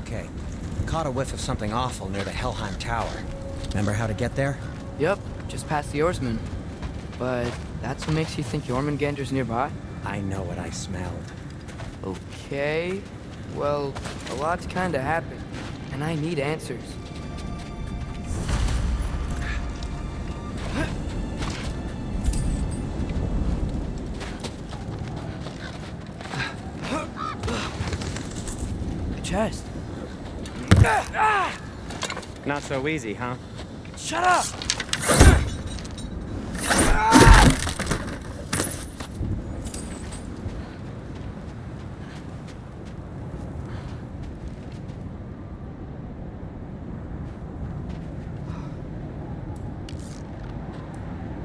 okay. Caught a whiff of something awful near the Helheim Tower. Remember how to get there? Yep, just past the oarsman. But that's what makes you think Jormungandr's nearby? I know what I smelled. Okay, well, a lot's kinda happened, and I need answers. A chest. Not so easy, huh? Shut up!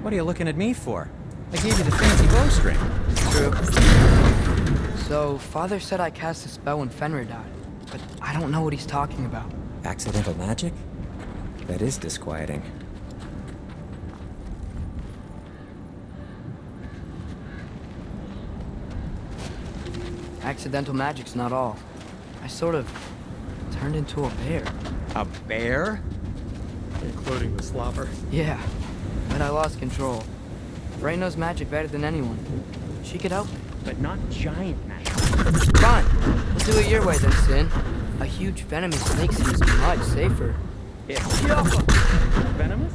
What are you looking at me for? I gave you the fancy bowstring. True. So, Father said I cast a spell when Fenrir died, but I don't know what he's talking about. Accidental magic? That is disquieting. Accidental magic's not all. I sort of turned into a bear. A bear? Including the slobber. Yeah, but I lost control. Frey knows magic better than anyone. She could help me. But not giant magic. Fine, we'll do it your way then, Sin. A huge venomous snake seems much safer. It's venomous?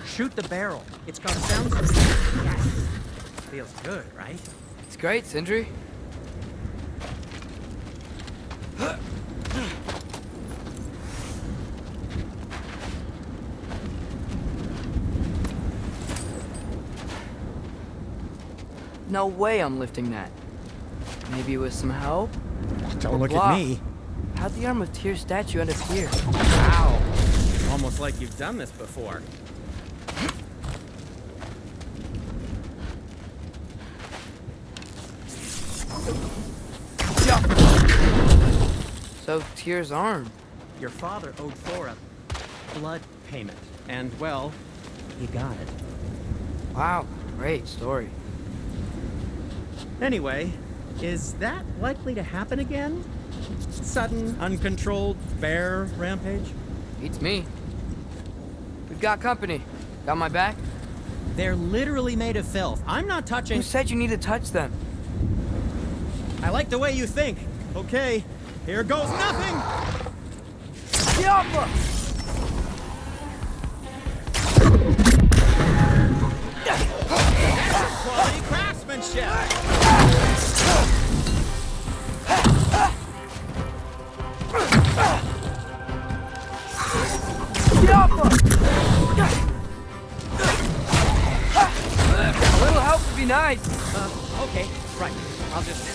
Shoot the barrel. It's got sound system. Yes. Feels good, right? It's great, Sindri. No way I'm lifting that. Maybe with some help? Don't look Blah. at me. How'd the Arm of Tyr statue end up here? Wow. Almost like you've done this before. So, Tyr's arm. Your father owed Thor a blood payment. And, well, he got it. Wow, great story. Anyway, is that likely to happen again? Sudden, uncontrolled bear rampage? Beats me. We've got company. Got my back? They're literally made of filth. I'm not touching... Who said you need to touch them? I like the way you think. Okay, here goes nothing! Diablo! Quality craftsmanship! Diablo! A little help would be nice. Okay, right. I'll just...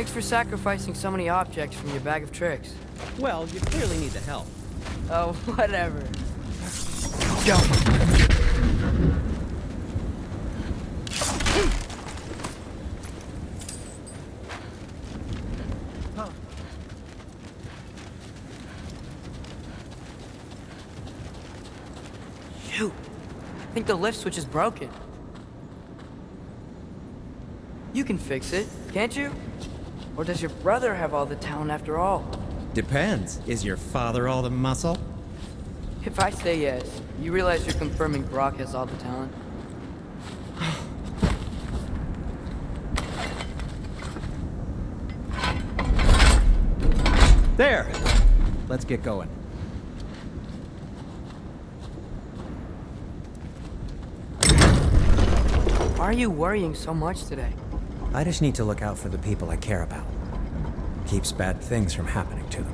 Thanks for sacrificing so many objects from your bag of tricks. Well, you clearly need the help. Oh, whatever. Go. Shoot. I think the lift switch is broken. You can fix it, can't you? Or does your brother have all the talent after all? Depends. Is your father all the muscle? If I say yes, you realize you're confirming Brock has all the talent? There! Let's get going. Why are you worrying so much today? I just need to look out for the people I care about. Keeps bad things from happening to them.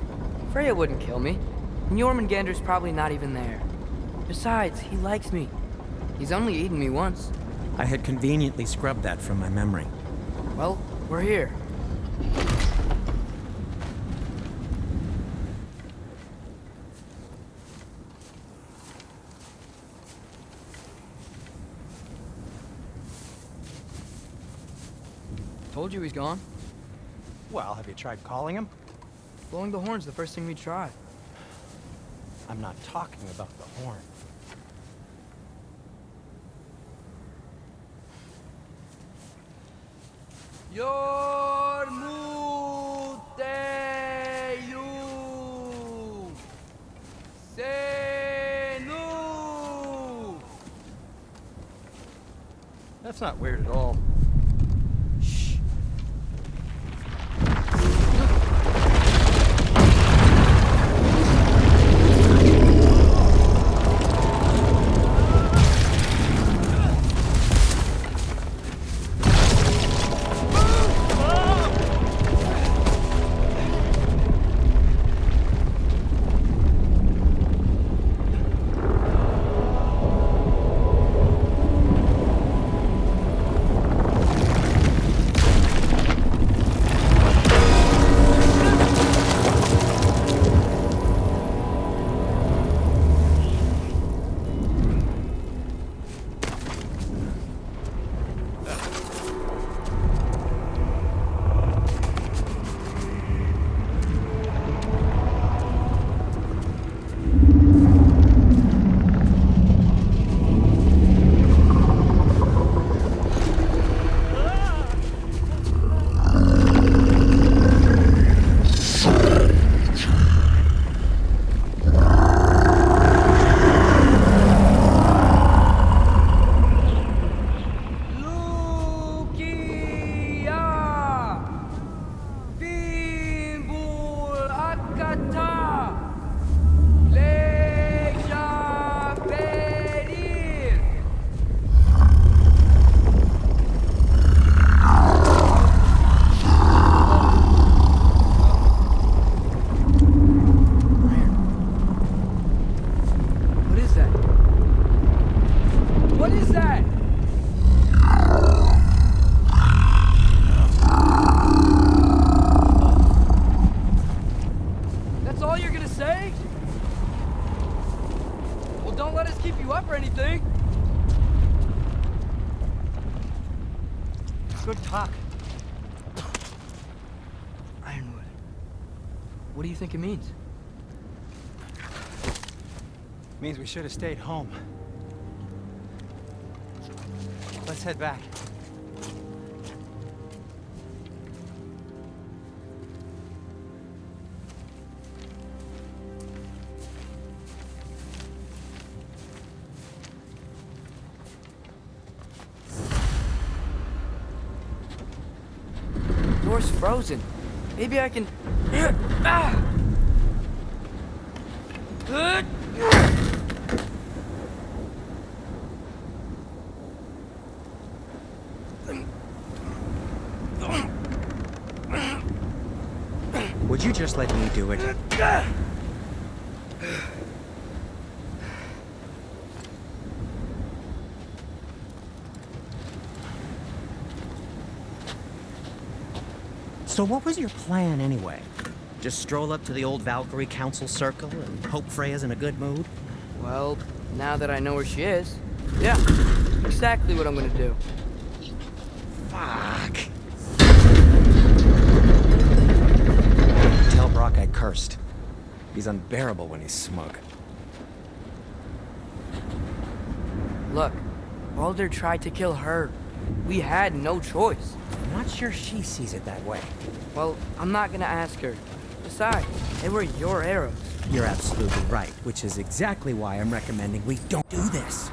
Freya wouldn't kill me. And Jormungandr's probably not even there. Besides, he likes me. He's only eaten me once. I had conveniently scrubbed that from my memory. Well, we're here. Told you he's gone. Well, have you tried calling him? Blowing the horn's the first thing we tried. I'm not talking about the horn. That's not weird at all. Shh. Good talk. Ironwood. What do you think it means? Means we should have stayed home. Let's head back. Door's frozen. Maybe I can... Would you just let me do it? So what was your plan anyway? Just stroll up to the old Valkyrie council circle and hope Freya's in a good mood? Well, now that I know where she is, yeah, exactly what I'm gonna do. Fuck. Tell Brock I cursed. He's unbearable when he's smug. Look, Baldur tried to kill her. We had no choice. I'm not sure she sees it that way. Well, I'm not gonna ask her. Besides, they were your arrows. You're absolutely right, which is exactly why I'm recommending we don't do this.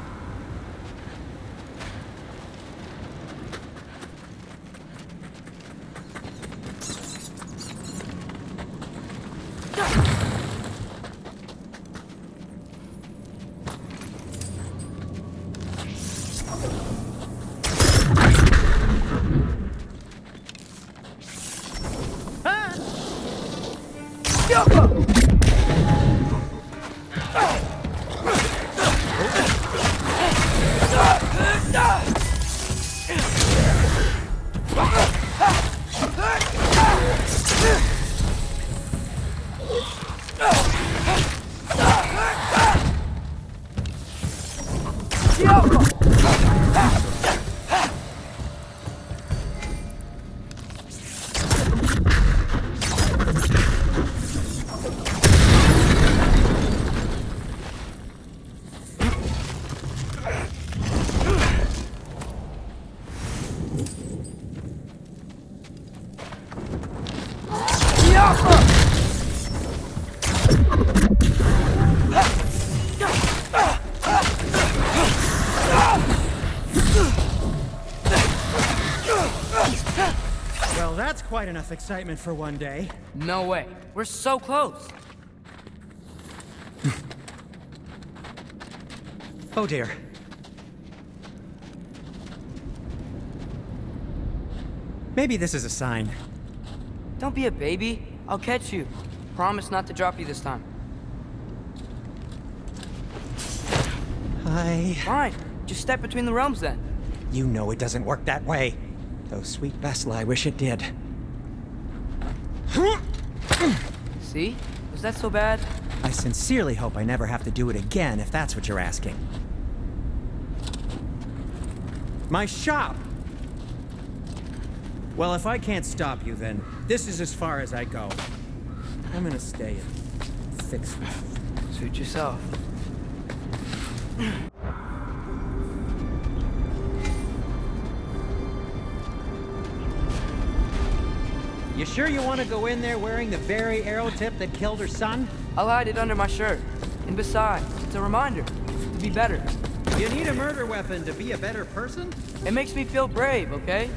Well, that's quite enough excitement for one day. No way. We're so close. Oh dear. Maybe this is a sign. Don't be a baby. I'll catch you. Promise not to drop you this time. Fine. Just step between the realms then. You know it doesn't work that way. Though, sweet Vesla, I wish it did. See? Was that so bad? I sincerely hope I never have to do it again, if that's what you're asking. My shop! Well, if I can't stop you, then this is as far as I go. I'm gonna stay and fix this. Suit yourself. You sure you want to go in there wearing the very arrow tip that killed her son? I'll hide it under my shirt. And besides, it's a reminder to be better. You need a murder weapon to be a better person? It makes me feel brave, okay?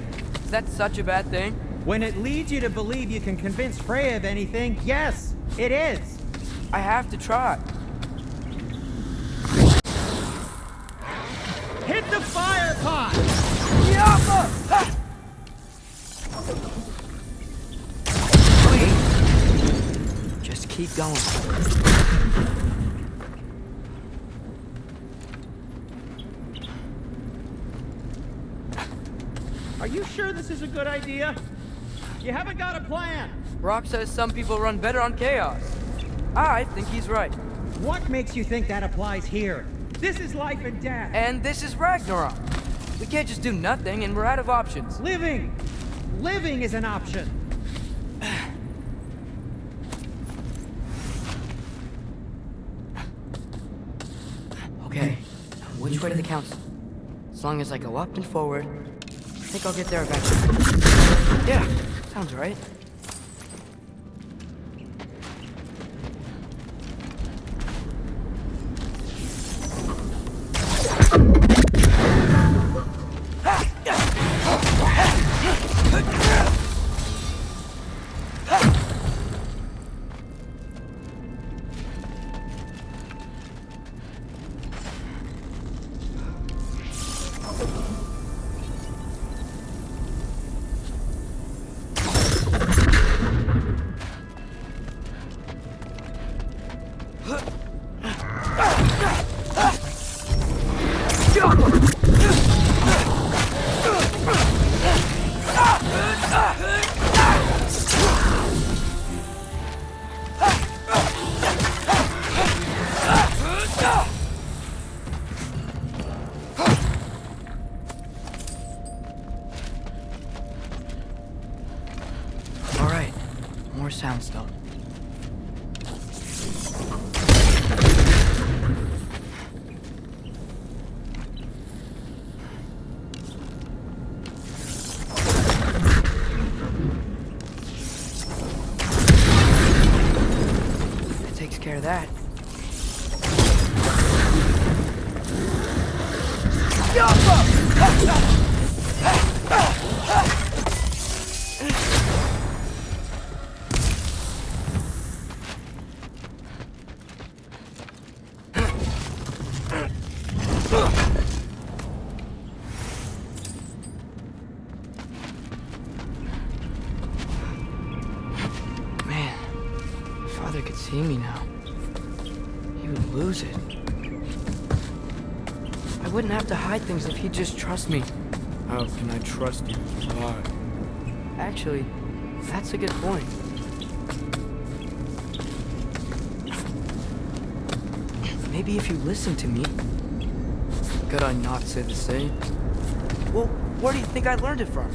Is that such a bad thing? When it leads you to believe you can convince Freya of anything, yes, it is. I have to try. Hit the fire pot! Just keep going. Are you sure this is a good idea? You haven't got a plan. Rock says some people run better on chaos. I think he's right. What makes you think that applies here? This is life and death. And this is Ragnarok. We can't just do nothing and we're out of options. Living! Living is an option. Okay, which way to the council? As long as I go up and forward, I think I'll get there eventually. Yeah, sounds right. soundstone. That takes care of that. Man, if Father could see me now, he would lose it. I wouldn't have to hide things if he'd just trust me. How can I trust you? Why? Actually, that's a good point. Maybe if you listen to me. Could I not say the same? Well, where do you think I learned it from?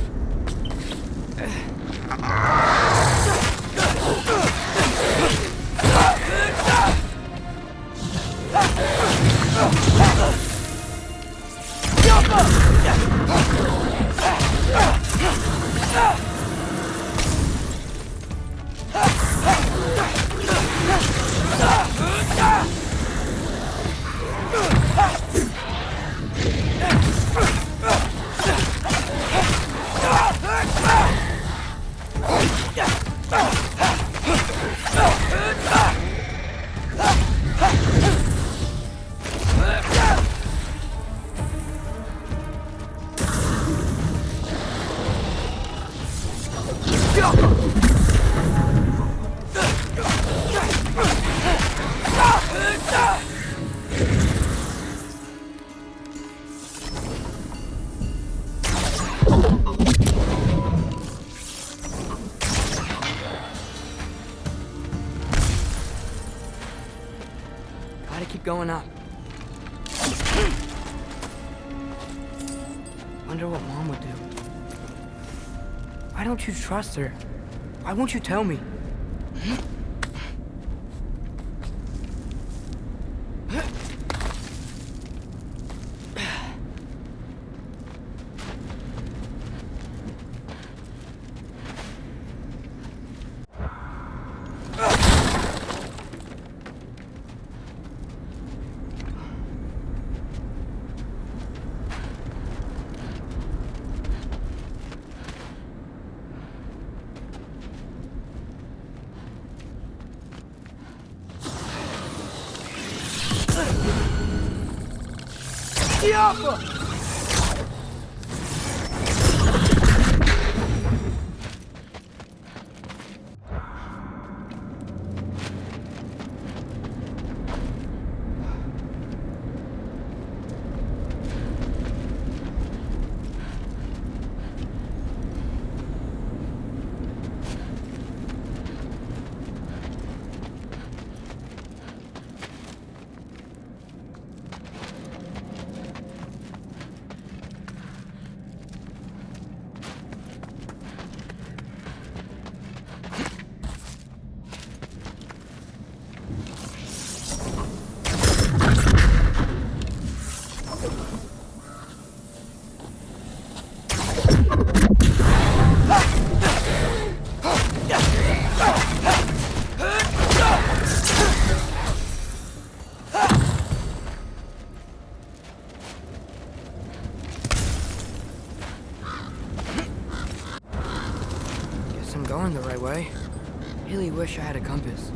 Gotta keep going up. Wonder what Mom would do. Why don't you trust her? Why won't you tell me? Going the right way. Really wish I had a compass.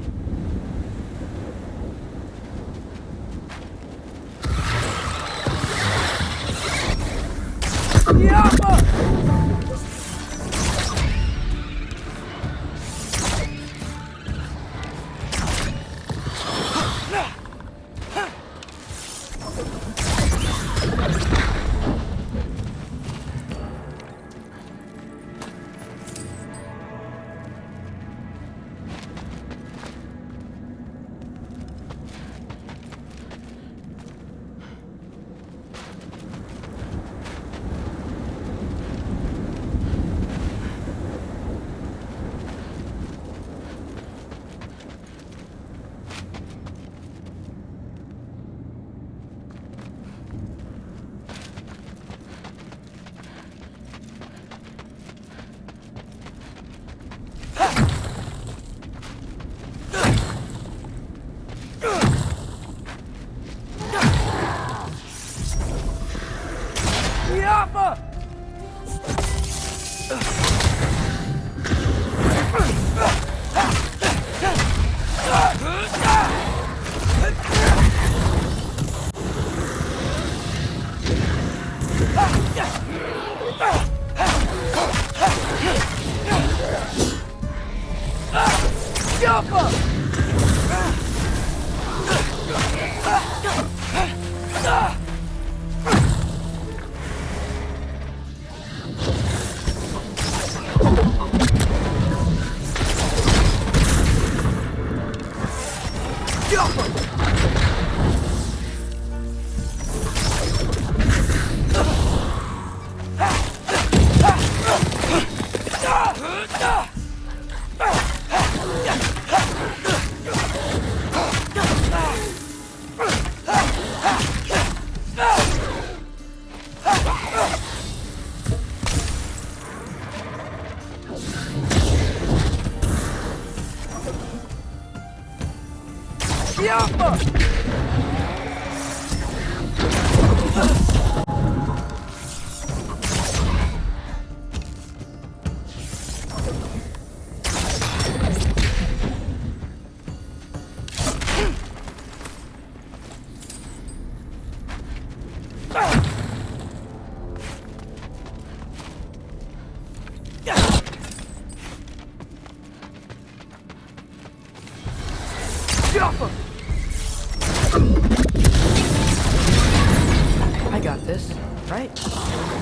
I got this, right?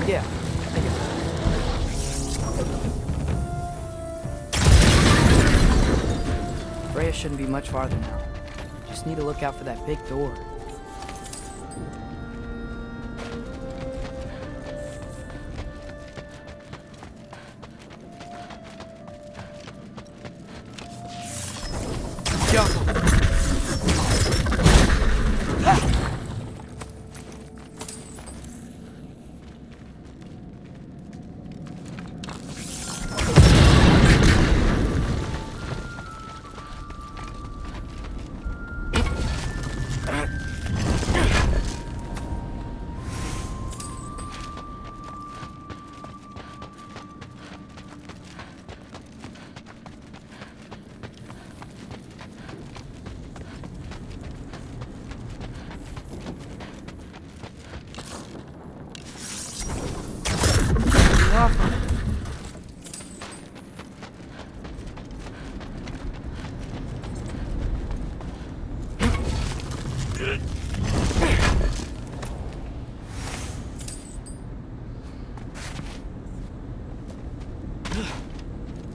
Yeah, I got it. Freya shouldn't be much farther now. Just need to look out for that big door.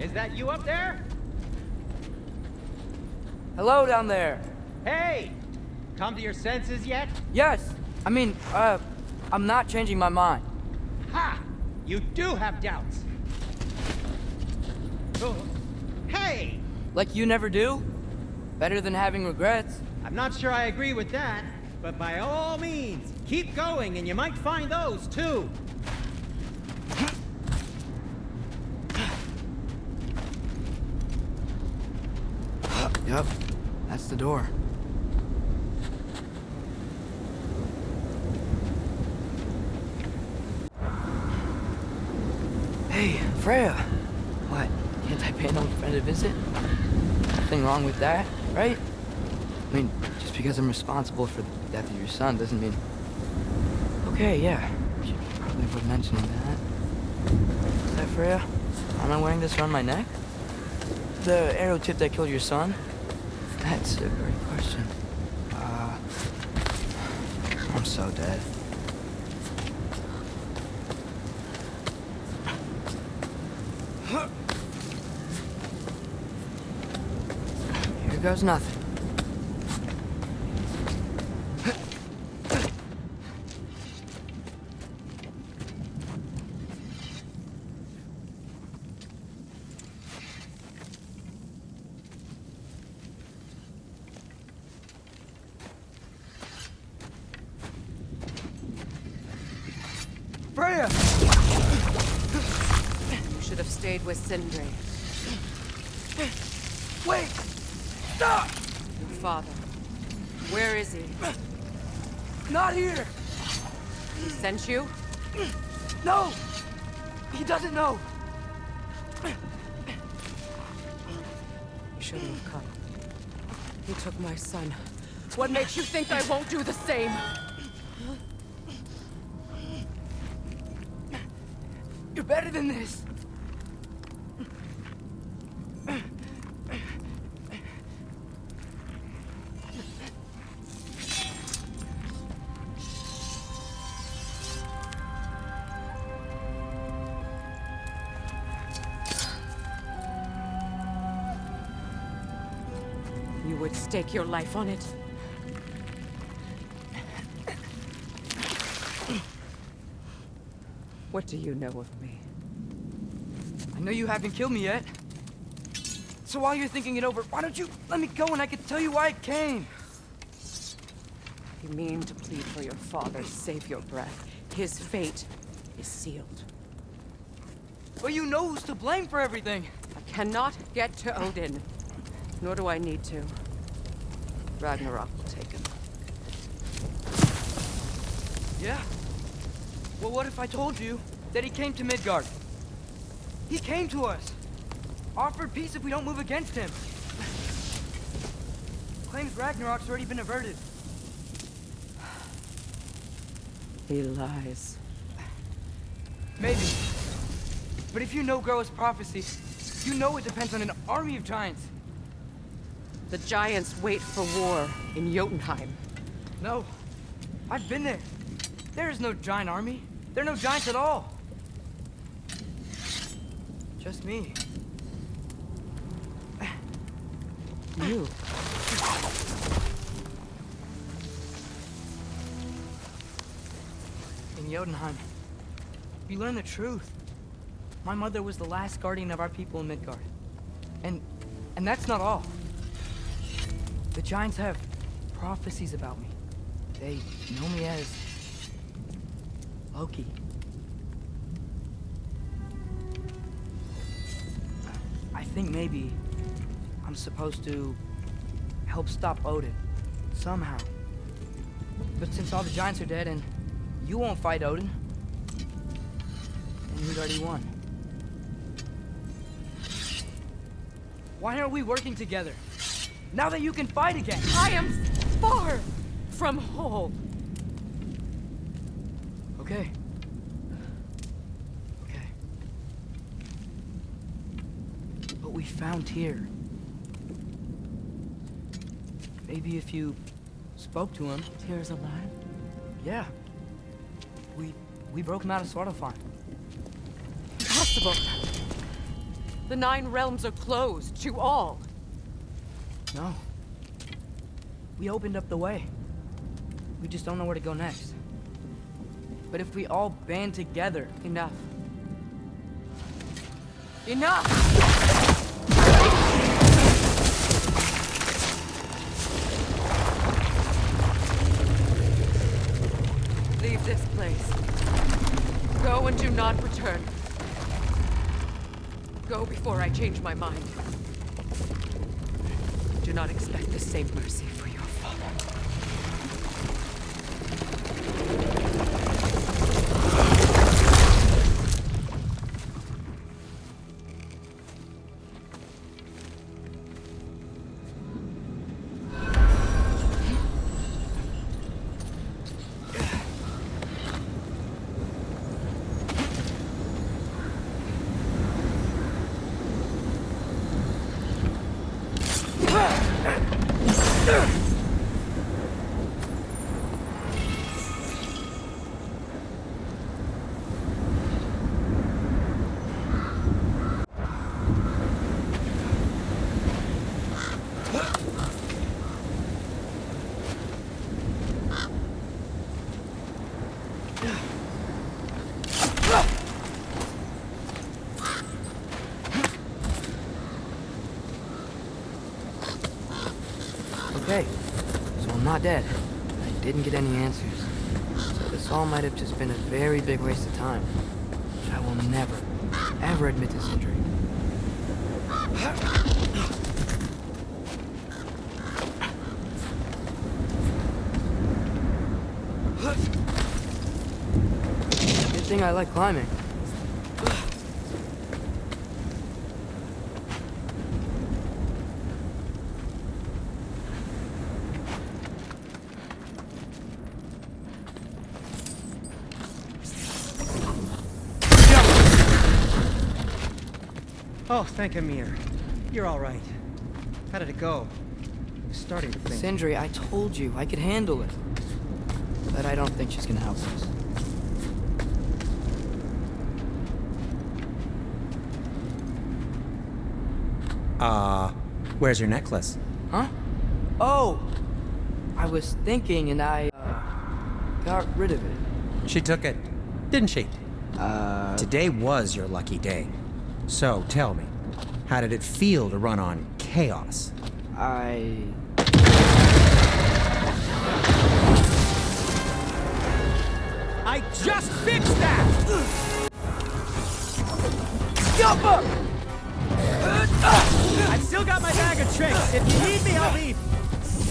Is that you up there? Hello down there. Hey! Come to your senses yet? Yes, I'm not changing my mind. Ha! You do have doubts. Oh. Hey! Like you never do? Better than having regrets. I'm not sure I agree with that, but by all means, keep going and you might find those too. Yep, that's the door. Hey, Freya. What? Can't I pay an old friend a visit? Nothing wrong with that, right? I mean, just because I'm responsible for the death of your son doesn't mean... Okay, yeah. Should probably avoid mentioning that. Is that Freya? Am I wearing this around my neck? The arrow tip that killed your son? That's a great question. I'm so dead. Here goes nothing. Freya! You should have stayed with Sindri. Wait! Stop! Your father. Where is he? Not here! He sent you? No! He doesn't know! You shouldn't have come. He took my son. What makes you think I won't do the same? You're better than this! You would stake your life on it. What do you know of me? I know you haven't killed me yet. So while you're thinking it over, why don't you let me go and I can tell you why I came? You mean to plead for your father, save your breath. His fate is sealed. But you know who's to blame for everything. I cannot get to Odin. Nor do I need to. Ragnarok will take him. Yeah? Well, what if I told you that he came to Midgard? He came to us. Offered peace if we don't move against him. Claims Ragnarok's already been averted. He lies. Maybe. But if you know Groa's prophecy, you know it depends on an army of giants. The giants wait for war in Jotunheim. No. I've been there. There is no giant army. There are no giants at all. Just me. You. In Jotunheim, we learn the truth. My mother was the last guardian of our people in Midgard. And that's not all. The giants have prophecies about me. They know me as Loki. I think maybe I'm supposed to help stop Odin, somehow. But since all the giants are dead and you won't fight Odin, then we'd already won. Why aren't we working together? Now that you can fight again! I am far from whole. Okay. Okay. But we found Tyr. Maybe if you spoke to him. Tyr's alive? Yeah. We broke him out of Svartalfheim. Impossible. The 9 realms are closed to all. No. We opened up the way. We just don't know where to go next. But if we all band together... Enough. Enough! Leave this place. Go and do not return. Go before I change my mind. Do not expect the same mercy for your father. Okay, so I'm not dead. I didn't get any answers. So this all might have just been a very big waste of time. But I will never, ever admit to Sindri. Good thing I like climbing. Oh, thank Amir. You're all right. How did it go? I was starting to think. Sindri, I told you I could handle it. But I don't think she's gonna help us. Where's your necklace? Huh? Oh! I was thinking and I, got rid of it. She took it, didn't she? Today was your lucky day. So, tell me, how did it feel to run on chaos? I just fixed that! I've still got my bag of tricks. If you need me, I'll leave.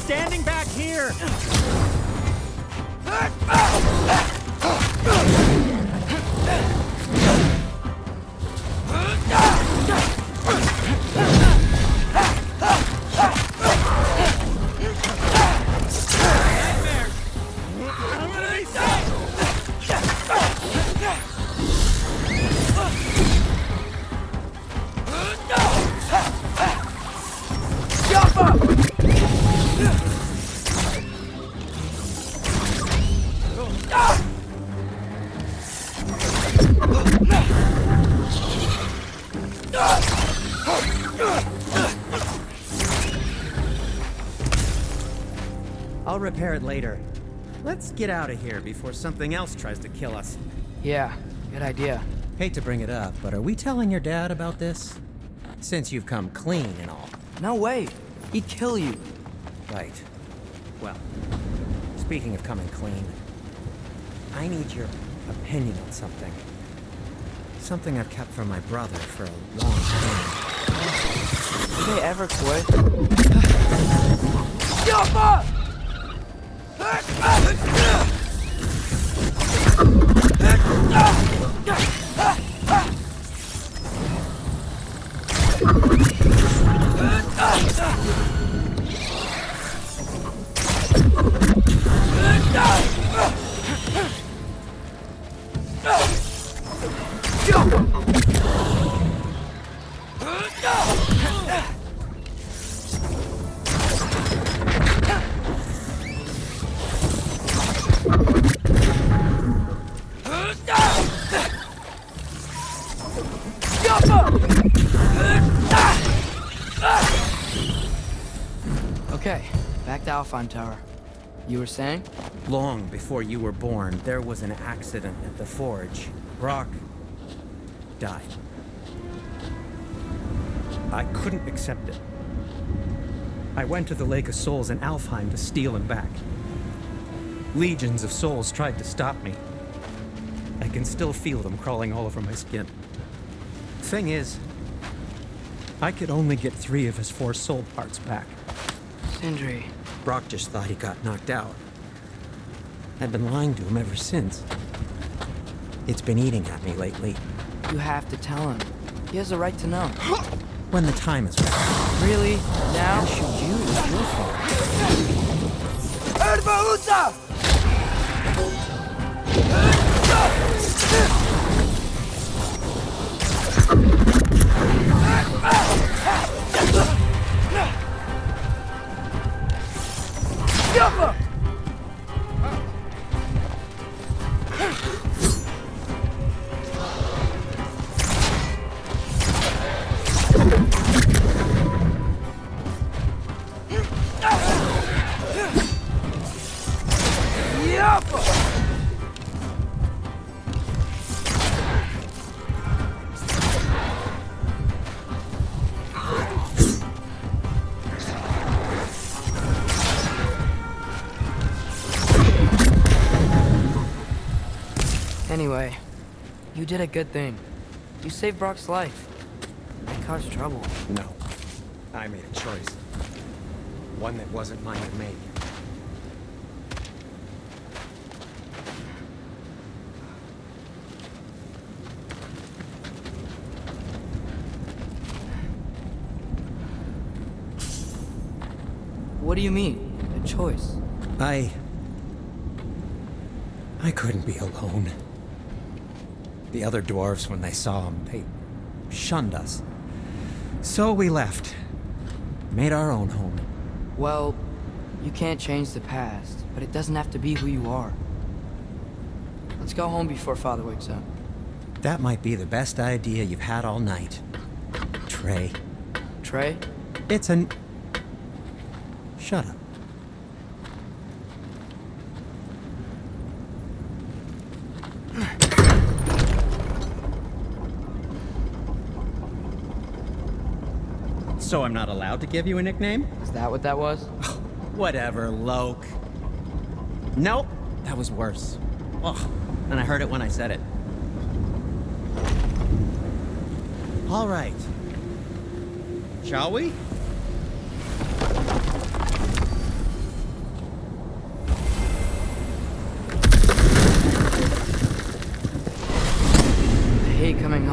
standing back here! I'll repair it later. Let's get out of here before something else tries to kill us. Yeah, good idea. Hate to bring it up, but are we telling your dad about this? Since you've come clean and all. No way. He'd kill you. Right. Well, speaking of coming clean, I need your opinion on something. Something I've kept from my brother for a long time. Did they ever quit? Yappa! Okay, back to Alpine Tower. You were saying? Long before you were born, there was an accident at the forge. Brock died. I couldn't accept it. I went to the Lake of Souls in Alfheim to steal him back. Legions of souls tried to stop me. I can still feel them crawling all over my skin. Thing is, I could only get 3 of his 4 soul parts back. Sindri. Brock just thought he got knocked out. I've been lying to him ever since. It's been eating at me lately. You have to tell him. He has a right to know. When the time is right. Really? Now? Should you? It's your fault. Erba Uta! Yappa! Anyway, you did a good thing. You saved Brock's life. That caused trouble. No. I made a choice. One that wasn't mine to make. What do you mean? A choice? I couldn't be alone. The other dwarves, when they saw him, they shunned us. So we left. Made our own home. Well, you can't change the past, but it doesn't have to be who you are. Let's go home before Father wakes up. That might be the best idea you've had all night. Trey. Trey? It's an... Shut up. So I'm not allowed to give you a nickname? Is that what that was? Whatever, Loke. Nope, that was worse. Oh, and I heard it when I said it. All right. Shall we?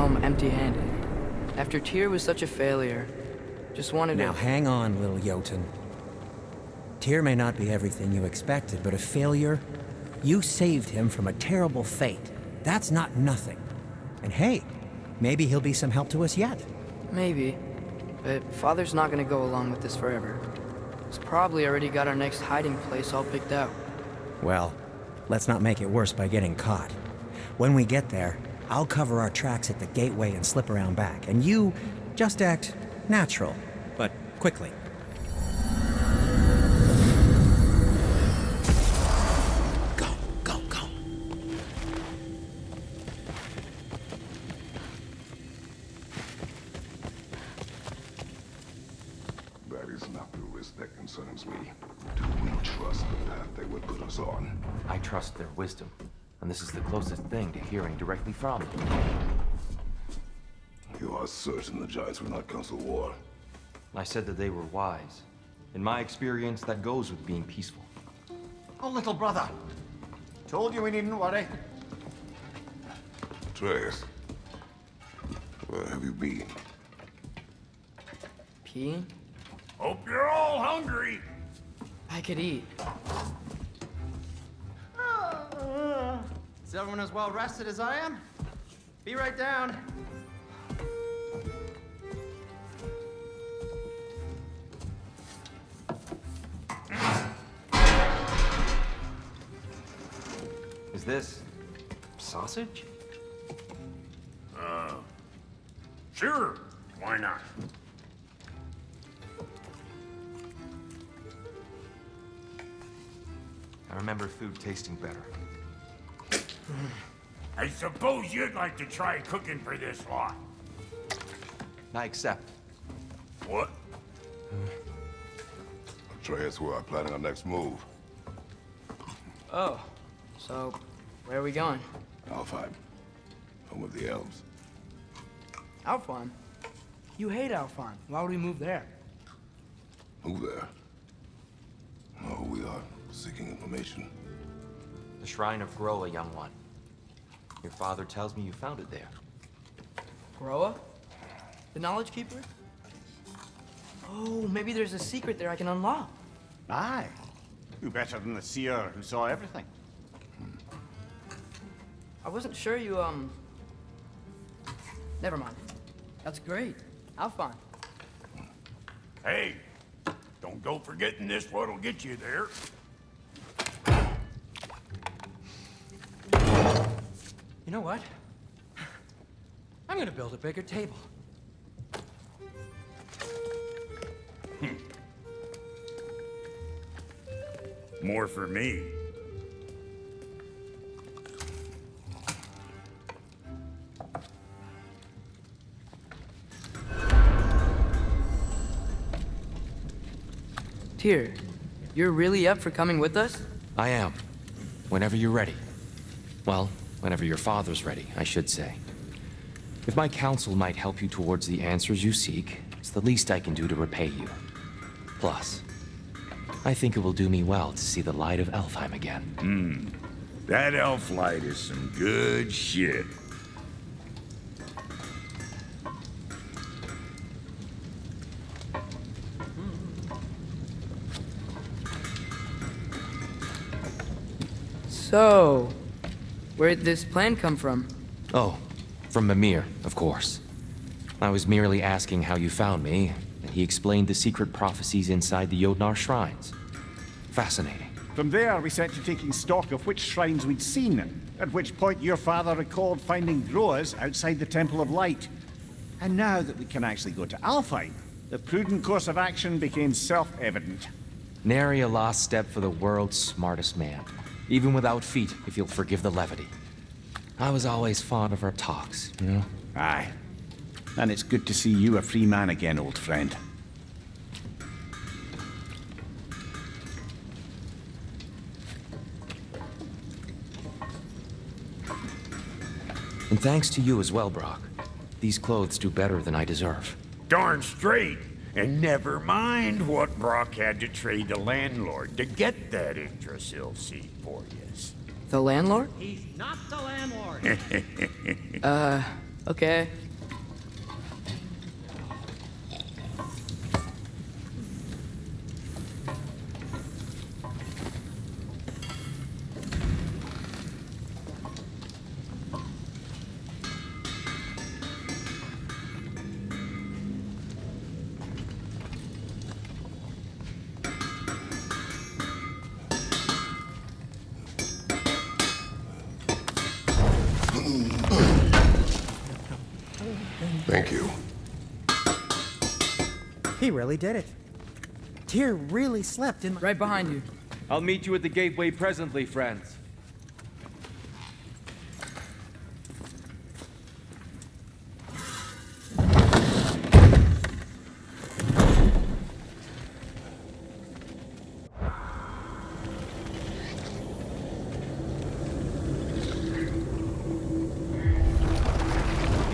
home empty-handed. After Tyr was such a failure, just wanted Now to... hang on, little Jotun. Tyr may not be everything you expected, but a failure? You saved him from a terrible fate. That's not nothing. And hey, maybe he'll be some help to us yet. Maybe. But Father's not gonna go along with this forever. He's probably already got our next hiding place all picked out. Well, let's not make it worse by getting caught. When we get there, I'll cover our tracks at the gateway and slip around back, and you just act natural, but quickly. Go, go, go. That is not the risk that concerns me. Do we trust the path they would put us on? I trust their wisdom, and this is the closest thing to hearing directly from them. You are certain the Giants were not Council War? I said that they were wise. In my experience, that goes with being peaceful. Oh, little brother. Told you we needn't worry. Atreus, where have you been? Peeing? Hope you're all hungry. I could eat. Is everyone as well rested as I am? Be right down. Is this sausage? Sure, why not? I remember food tasting better. I suppose you'd like to try cooking for this lot. I accept. What? Atreus, we are planning our next move. Oh, so where are we going? Alfheim, home of the elves. Alfheim? You hate Alfheim. Why would we move there? Move there. No, we are seeking information. The Shrine of Groa, young one. Your father tells me you found it there. Groa? The Knowledge Keeper? Oh, maybe there's a secret there I can unlock. Aye. Who better than the seer who saw everything? I wasn't sure you, Never mind. That's great. Alfheim. Hey, don't go forgetting this what'll get you there. You know what? I'm gonna build a bigger table. More for me. Tyr, you're really up for coming with us? I am. Whenever you're ready. Well, whenever your father's ready, I should say. If my counsel might help you towards the answers you seek, it's the least I can do to repay you. Plus, I think it will do me well to see the light of Alfheim again. That elf light is some good shit. So, where'd this plan come from? Oh, from Mimir, of course. I was merely asking how you found me, and he explained the secret prophecies inside the Jotnar shrines. Fascinating. From there, we set to taking stock of which shrines we'd seen, at which point your father recalled finding Groas outside the Temple of Light. And now that we can actually go to Alfheim, the prudent course of action became self-evident. Nary a lost step for the world's smartest man. Even without feet, if you'll forgive the levity. I was always fond of our talks, you know? Aye. And it's good to see you a free man again, old friend. And thanks to you as well, Brock. These clothes do better than I deserve. Darn straight. And never mind what Brock had to trade the landlord to get that Yggdrasil seed for you. The landlord? He's not the landlord. Okay. Thank you. He really did it. Tyr really slept in my... Right behind you. I'll meet you at the gateway presently, friends.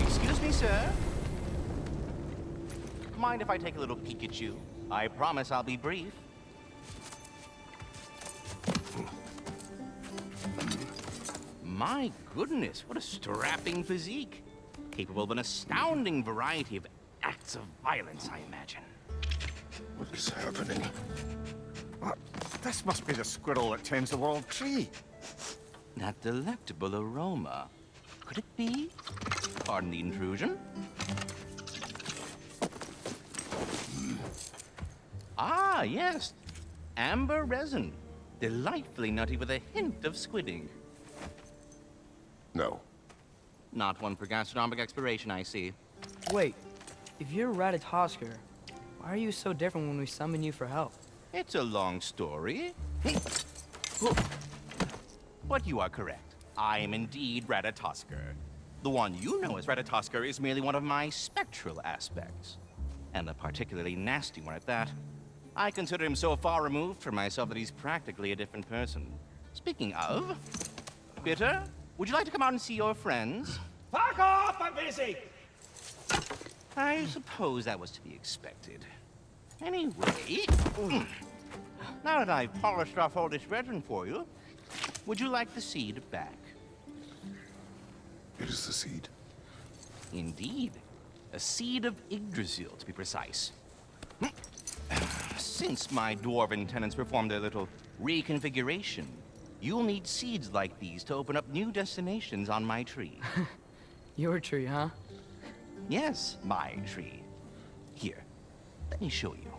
Excuse me, sir. Mind if I take a little peek at you? I promise I'll be brief. My goodness, what a strapping physique. Capable of an astounding variety of acts of violence, I imagine. What is happening? What? This must be the squirrel that tends the world tree. That delectable aroma. Could it be? Pardon the intrusion. Ah, yes. Amber resin. Delightfully nutty with a hint of squid ink. No. Not one for gastronomic exploration, I see. Wait, if you're Ratatosker, why are you so different when we summon you for help? It's a long story. But you are correct. I am indeed Ratatosker. The one you know as Ratatosker is merely one of my spectral aspects. And a particularly nasty one at that. I consider him so far removed from myself that he's practically a different person. Speaking of, Bitter, would you like to come out and see your friends? Fuck off! I'm busy! I suppose that was to be expected. Anyway, now that I've polished off all this resin for you, would you like the seed back? It is the seed. Indeed. A seed of Yggdrasil, to be precise. Since my dwarven tenants performed their little reconfiguration, you'll need seeds like these to open up new destinations on my tree. Your tree, huh? Yes, my tree. Here, let me show you.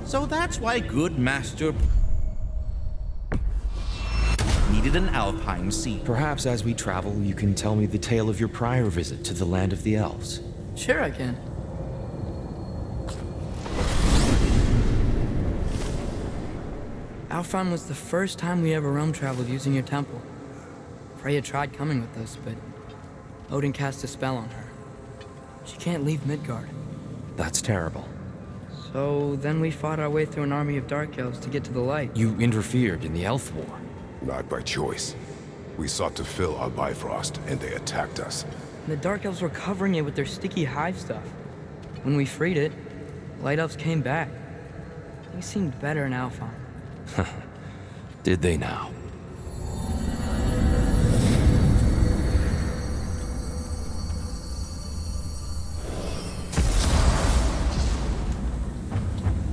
So that's why good Master needed an Alpine seed. Perhaps as we travel, you can tell me the tale of your prior visit to the land of the elves. Sure I can. Alfheim was the first time we ever realm traveled using your temple. Freya tried coming with us, but Odin cast a spell on her. She can't leave Midgard. That's terrible. So then we fought our way through an army of dark elves to get to the light. You interfered in the Elf War. Not by choice. We sought to fill our Bifrost, and they attacked us. And the dark elves were covering it with their sticky hive stuff. When we freed it, light elves came back. Things seemed better in Alfheim. Did they now?